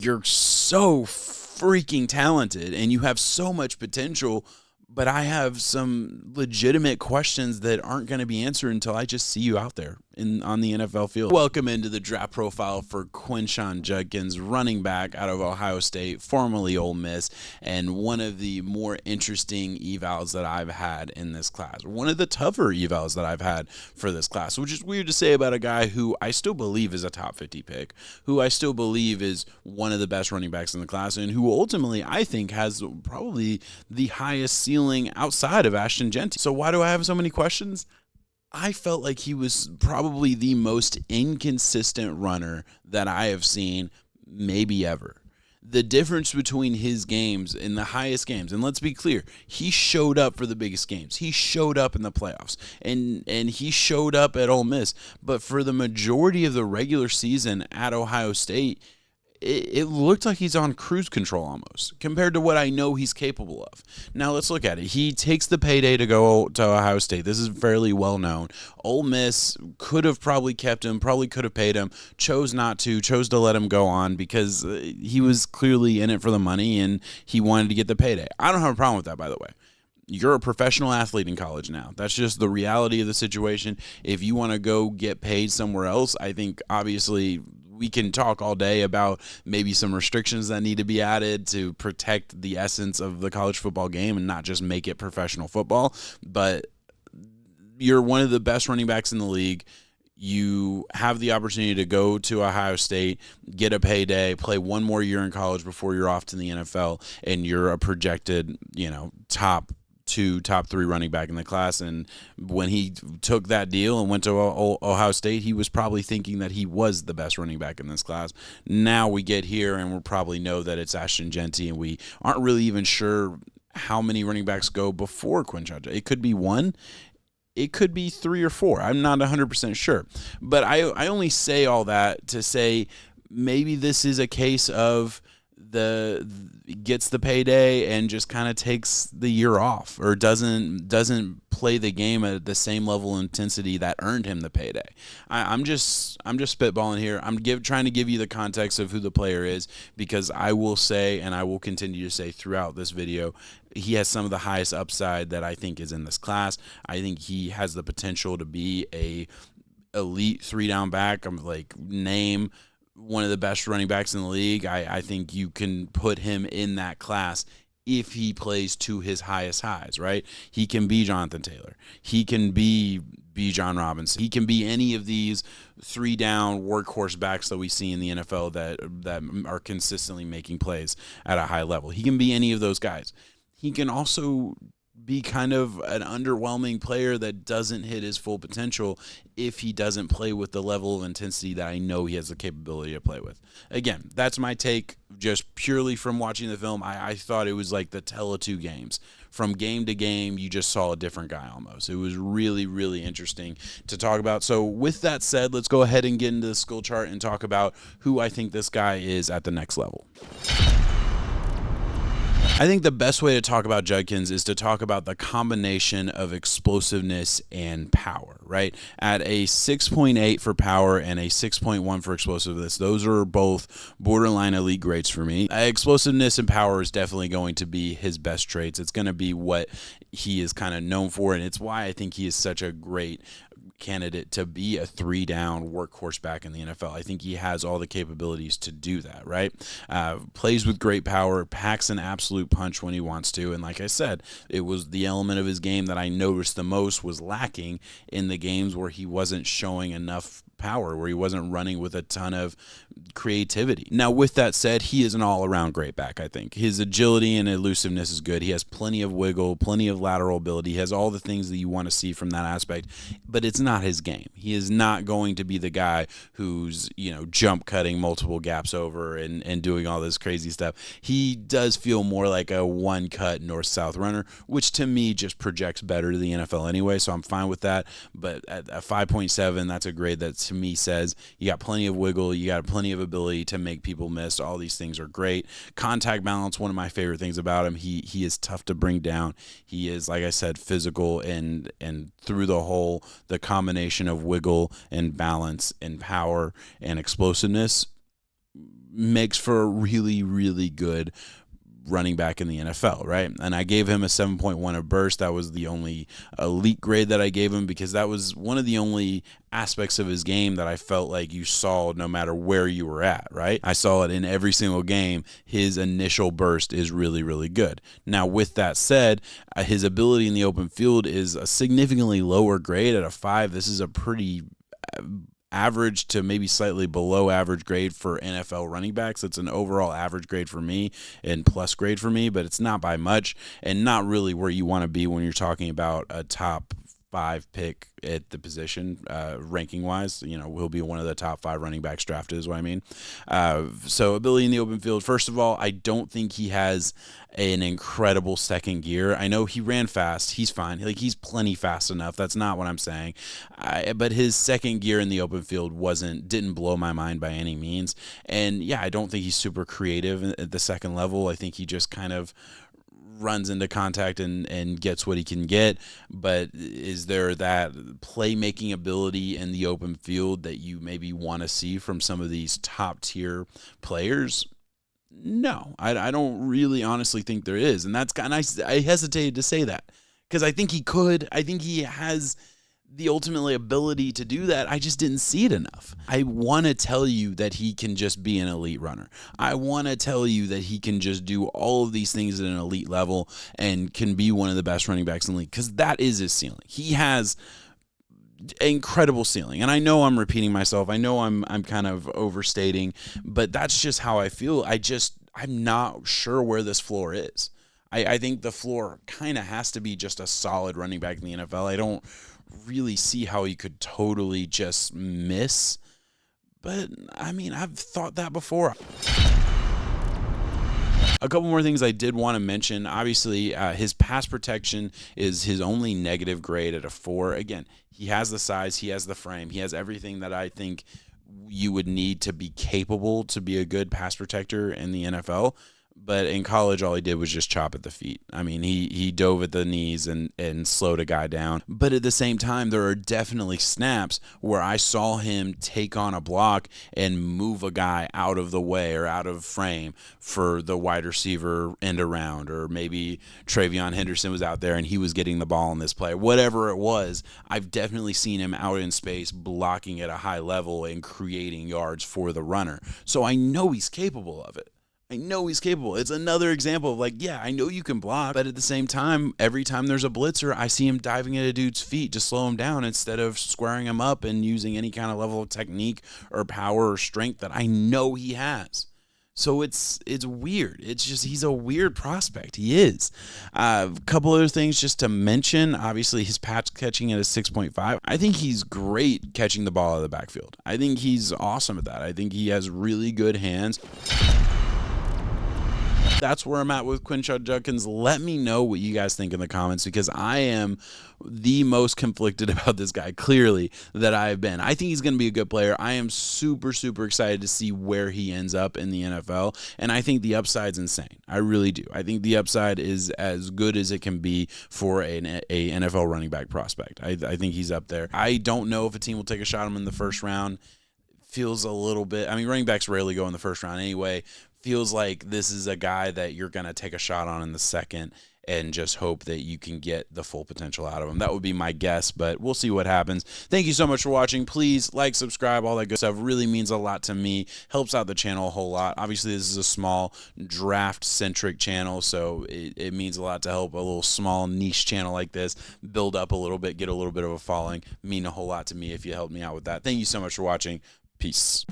you're so freaking talented and you have so much potential, but I have some legitimate questions that aren't going to be answered until I just see you out there on the NFL field. Welcome into the draft profile for Quinshon Judkins, running back out of Ohio State, formerly Ole Miss, and one of the more interesting evals that I've had in this class. One of the tougher evals that I've had for this class, which is weird to say about a guy who I still believe is a top 50 pick, who I still believe is one of the best running backs in the class, and who ultimately I think has probably the highest ceiling outside of Ashton Jeanty. So why do I have so many questions? I felt like he was probably the most inconsistent runner that I have seen maybe ever. The difference between his games in the highest games, and let's be clear, he showed up for the biggest games. He showed up in the playoffs, and he showed up at Ole Miss. But for the majority of the regular season at Ohio State, it looked like he's on cruise control almost compared to what I know he's capable of. Now let's look at it. He takes the payday to go to Ohio State. This is fairly well known. Ole Miss could have probably kept him, probably could have paid him, chose not to, chose to let him go on because he was clearly in it for the money and he wanted to get the payday. I don't have a problem with that, by the way. You're a professional athlete in college now. That's just the reality of the situation. If you want to go get paid somewhere else, I think obviously we can talk all day about maybe some restrictions that need to be added to protect the essence of the college football game and not just make it professional football. But you're one of the best running backs in the league. You have the opportunity to go to Ohio State, get a payday, play one more year in college before you're off to the NFL, and you're a projected, top 2, top 3 running back in the class. And when he took that deal and went to Ohio State, he was probably thinking that he was the best running back in this class. Now we get here and we'll probably know that it's Ashton Jeanty, and we aren't really even sure how many running backs go before Quinshon. It could be 1. It could be 3 or 4. I'm not 100% sure. But I only say all that to say maybe this is a case of gets the payday and just kind of takes the year off, or doesn't play the game at the same level of intensity that earned him the payday. I'm just spitballing here. I'm trying to give you the context of who the player is, because I will say, and I will continue to say throughout this video, he has some of the highest upside that I think is in this class. I think he has the potential to be a elite 3-down back. I'm like, name one of the best running backs in the league. I think you can put him in that class if he plays to his highest highs, right? He can be Jonathan Taylor. He can be John Robinson. He can be any of these 3-down workhorse backs that we see in the NFL that are consistently making plays at a high level. He can be any of those guys. He can also be kind of an underwhelming player that doesn't hit his full potential if he doesn't play with the level of intensity that I know he has the capability to play with. Again, that's my take just purely from watching the film. I thought it was like the tale of 2 games. From game to game, you just saw a different guy almost. It was really, really interesting to talk about. So with that said, let's go ahead and get into the skill chart and talk about who I think this guy is at the next level. I think the best way to talk about Judkins is to talk about the combination of explosiveness and power, right? At a 6.8 for power and a 6.1 for explosiveness, those are both borderline elite grades for me. Explosiveness and power is definitely going to be his best traits. It's going to be what he is kind of known for, and it's why I think he is such a great candidate to be a 3-down workhorse back in the NFL. I think he has all the capabilities to do that, right? Plays with great power, packs an absolute punch when he wants to, and like I said, it was the element of his game that I noticed the most was lacking in the games where he wasn't showing enough power, where he wasn't running with a ton of creativity. Now, with that said, he is an all-around great back, I think. His agility and elusiveness is good. He has plenty of wiggle, plenty of lateral ability. He has all the things that you want to see from that aspect, but it's not his game. He is not going to be the guy who's, jump cutting multiple gaps over and doing all this crazy stuff. He does feel more like a one-cut north-south runner, which to me just projects better to the NFL anyway, so I'm fine with that. But at a 5.7, that's a grade that to me says you got plenty of wiggle, you got plenty of ability to make people miss. All these things are great. Contact balance, one of my favorite things about him. He is tough to bring down. He is, like I said, physical, and through the combination of wiggle and balance and power and explosiveness, makes for a really, really good running back in the NFL, right? And I gave him a 7.1 a burst. That was the only elite grade that I gave him because that was one of the only aspects of his game that I felt like you saw no matter where you were at, right? I saw it in every single game. His initial burst is really, really good. Now, with that said, his ability in the open field is a significantly lower grade at a 5. This is a pretty average to maybe slightly below average grade for NFL running backs. It's an overall average grade for me and plus grade for me, but it's not by much and not really where you want to be when you're talking about a top 5 pick at the position, ranking wise. You know, he'll be one of the top 5 running backs drafted is what I mean. So ability in the open field, first of all, I don't think he has an incredible second gear. I know he ran fast. He's fine. Like, he's plenty fast enough. That's not what I'm saying. But his second gear in the open field didn't blow my mind by any means. And yeah, I don't think he's super creative at the second level. I think he just kind of runs into contact and gets what he can get. But is there that playmaking ability in the open field that you maybe want to see from some of these top tier players? No, I don't really honestly think there is. And that's kind of, I hesitated to say that because I think he could. I think he has the ultimately ability to do that. I just didn't see it enough. I want to tell you that he can just be an elite runner. I want to tell you that he can just do all of these things at an elite level and can be one of the best running backs in the league because that is his ceiling. He has incredible ceiling. And I know I'm repeating myself. I know I'm kind of overstating, but that's just how I feel. I'm not sure where this floor is. I think the floor kind of has to be just a solid running back in the NFL. I don't really see how he could totally just miss. But, I mean, I've thought that before. A couple more things I did want to mention. Obviously, his pass protection is his only negative grade at a 4. Again, he has the size, he has the frame, he has everything that I think you would need to be capable to be a good pass protector in the NFL. But in college, all he did was just chop at the feet. I mean, he dove at the knees and slowed a guy down. But at the same time, there are definitely snaps where I saw him take on a block and move a guy out of the way or out of frame for the wide receiver end around, or maybe Travion Henderson was out there and he was getting the ball in this play. Whatever it was, I've definitely seen him out in space blocking at a high level and creating yards for the runner. So I know he's capable of it. I know he's capable. It's another example of, like, yeah, I know you can block, but at the same time, every time there's a blitzer, I see him diving at a dude's feet to slow him down instead of squaring him up and using any kind of level of technique or power or strength that I know he has. So it's weird. It's just, he's a weird prospect. He is. A couple other things just to mention. Obviously, his pass catching at a 6.5. I think he's great catching the ball out of the backfield. I think he's awesome at that. I think he has really good hands. That's where I'm at with Quinshon Judkins. Let me know what you guys think in the comments, because I am the most conflicted about this guy, clearly, that I've been. I think he's going to be a good player. I am super, super excited to see where he ends up in the NFL, and I think the upside's insane. I really do. I think the upside is as good as it can be for a NFL running back prospect. I think he's up there. I don't know if a team will take a shot at him in the first round. Feels a little bit, I mean, running backs rarely go in the first round anyway. Feels like this is a guy that you're going to take a shot on in the second and just hope that you can get the full potential out of him. That would be my guess, but we'll see what happens. Thank you so much for watching. Please like, subscribe, all that good stuff. Really means a lot to me. Helps out the channel a whole lot. Obviously, this is a small draft-centric channel, so it means a lot to help a little small niche channel like this build up a little bit, get a little bit of a following. Mean a whole lot to me if you help me out with that. Thank you so much for watching. Peace.